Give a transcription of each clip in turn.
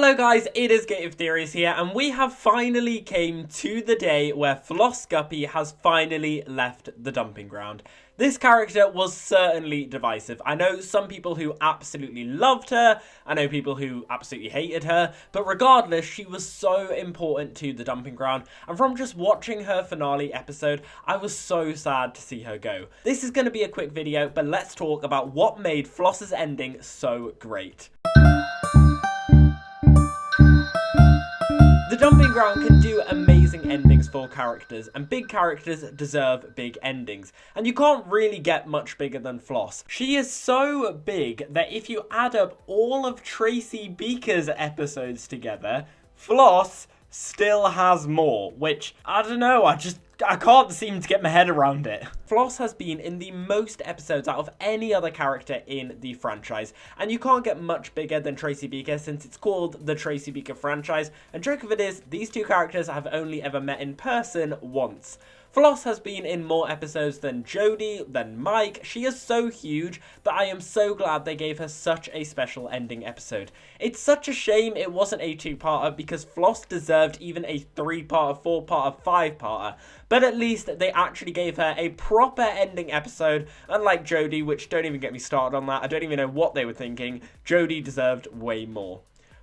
Hello guys, it is Gative Theories here, and we have finally came to the day where Floss Guppy has finally left the dumping ground. This character was certainly divisive. I know some people who absolutely loved her, I know people who absolutely hated her, but regardless, she was so important to the dumping ground, and from just watching her finale episode, I was so sad to see her go. This is going to be a quick video, but let's talk about what made Floss's ending so great. The dumping ground can do amazing endings for characters, and big characters deserve big endings. And you can't really get much bigger than Floss. She is so big that if you add up all of Tracy Beaker's episodes together, Floss still has more, which, I don't know, I can't seem to get my head around it. Floss has been in the most episodes out of any other character in the franchise, and you can't get much bigger than Tracy Beaker since it's called the Tracy Beaker franchise, and joke of it is, these two characters have only ever met in person once. Floss has been in more episodes than Jodie, than Mike. She is so huge that I am so glad they gave her such a special ending episode. It's such a shame it wasn't a two-parter because Floss deserved even a three-parter, four-parter, five-parter. But at least they actually gave her a proper ending episode, unlike Jodie, which don't even get me started on that. I don't even know what they were thinking. Jodie deserved way more.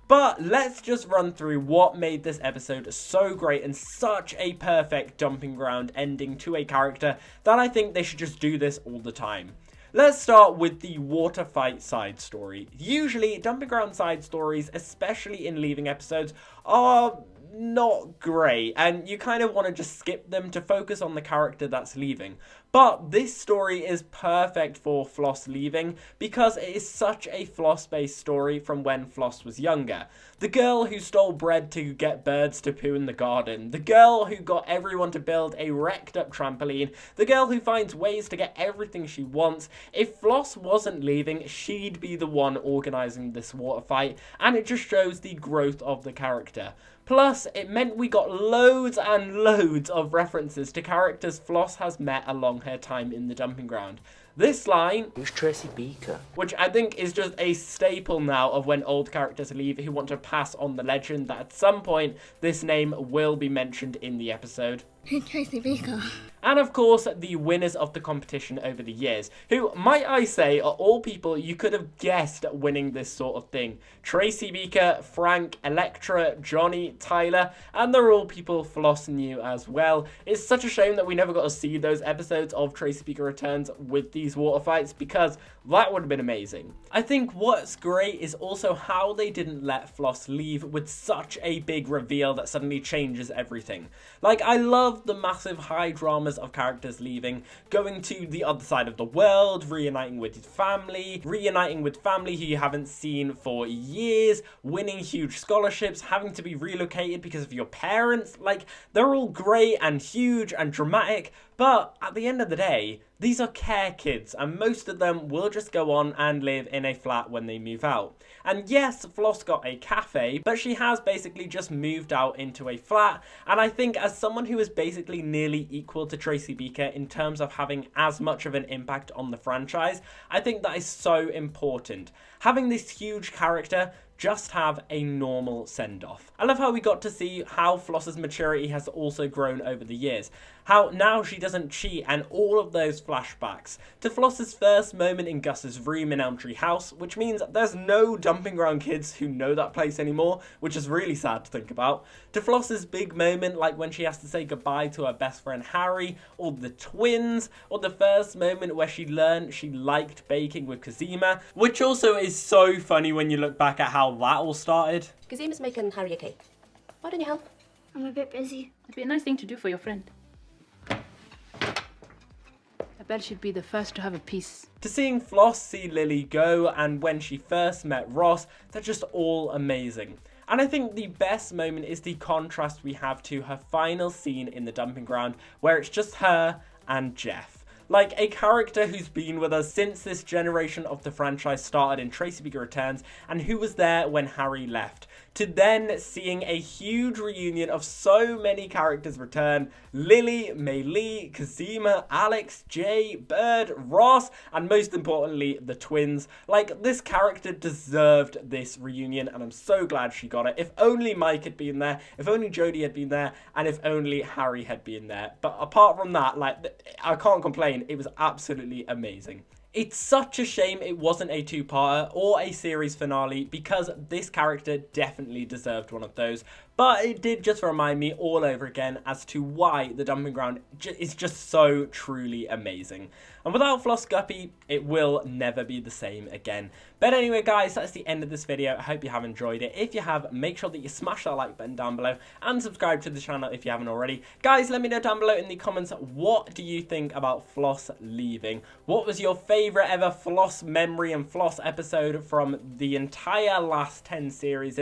But let's just run through what made this episode so great and such a perfect dumping ground ending to a character that I think they should just do this all the time. Let's start with the water fight side story. Usually, dumping ground side stories, especially in leaving episodes, are not great, and you kind of want to just skip them to focus on the character that's leaving. But this story is perfect for Floss leaving because it is such a Floss-based story from when Floss was younger. The girl who stole bread to get birds to poo in the garden. The girl who got everyone to build a wrecked up trampoline. The girl who finds ways to get everything she wants. If Floss wasn't leaving, she'd be the one organising this water fight, and it just shows the growth of the character. Plus, it meant we got loads and loads of references to characters Floss has met along her time in the dumping ground. This line, who's Tracy Beaker? Which I think is just a staple now of when old characters leave who want to pass on the legend that at some point this name will be mentioned in the episode. Tracy Beaker. And of course, the winners of the competition over the years, who, might I say, are all people you could have guessed winning this sort of thing. Tracy Beaker, Frank, Electra, Johnny, Tyler, and they're all people Floss knew as well. It's such a shame that we never got to see those episodes of Tracy Beaker Returns with these water fights, because that would have been amazing. I think what's great is also how they didn't let Floss leave with such a big reveal that suddenly changes everything. Like, I love the massive high dramas of characters leaving, going to the other side of the world, reuniting with family who you haven't seen for years, winning huge scholarships, having to be relocated because of your parents. Like, they're all great and huge and dramatic, but at the end of the day, these are care kids, and most of them will just go on and live in a flat when they move out. And yes, Floss got a cafe, but she has basically just moved out into a flat, and I think as someone who is basically nearly equal to Tracy Beaker in terms of having as much of an impact on the franchise, I think that is so important. Having this huge character just have a normal send-off. I love how we got to see how Floss's maturity has also grown over the years. How now she doesn't cheat, and all of those flashbacks to Floss's first moment in Gus's room in Elm Tree House, which means there's no dumping ground kids who know that place anymore, which is really sad to think about. To Floss's big moment, like when she has to say goodbye to her best friend Harry, or the twins, or the first moment where she learned she liked baking with Kazima, which also is so funny when you look back at how that all started. Kazima's making Harry a cake. Why don't you help? I'm a bit busy. It'd be a nice thing to do for your friend. Abel should be the first to have a piece. To seeing Floss see Lily go, and when she first met Ross, they're just all amazing. And I think the best moment is the contrast we have to her final scene in the dumping ground, where it's just her and Jeff. Like, a character who's been with us since this generation of the franchise started in Tracy Beaker Returns, and who was there when Harry left, to then seeing a huge reunion of so many characters return: Lily, Mei Lee, Kazima, Alex, Jay, Bird, Ross, and most importantly, the twins. Like, this character deserved this reunion, and I'm so glad she got it. If only Mike had been there, if only Jodie had been there, and if only Harry had been there. But apart from that, like, I can't complain. It was absolutely amazing. It's such a shame it wasn't a two-parter or a series finale, because this character definitely deserved one of those. But it did just remind me all over again as to why The Dumping Ground is just so truly amazing. And without Floss Guppy, it will never be the same again. But anyway, guys, that's the end of this video. I hope you have enjoyed it. If you have, make sure that you smash that like button down below and subscribe to the channel if you haven't already. Guys, let me know down below in the comments, what do you think about Floss leaving? What was your favourite ever Floss memory and Floss episode from the entire last 10 series?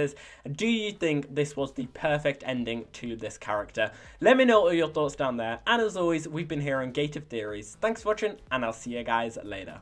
Do you think this was the perfect ending to this character? Let me know all your thoughts down there. And as always, we've been here on Gate of Theories. Thanks for watching, and I'll see you guys later.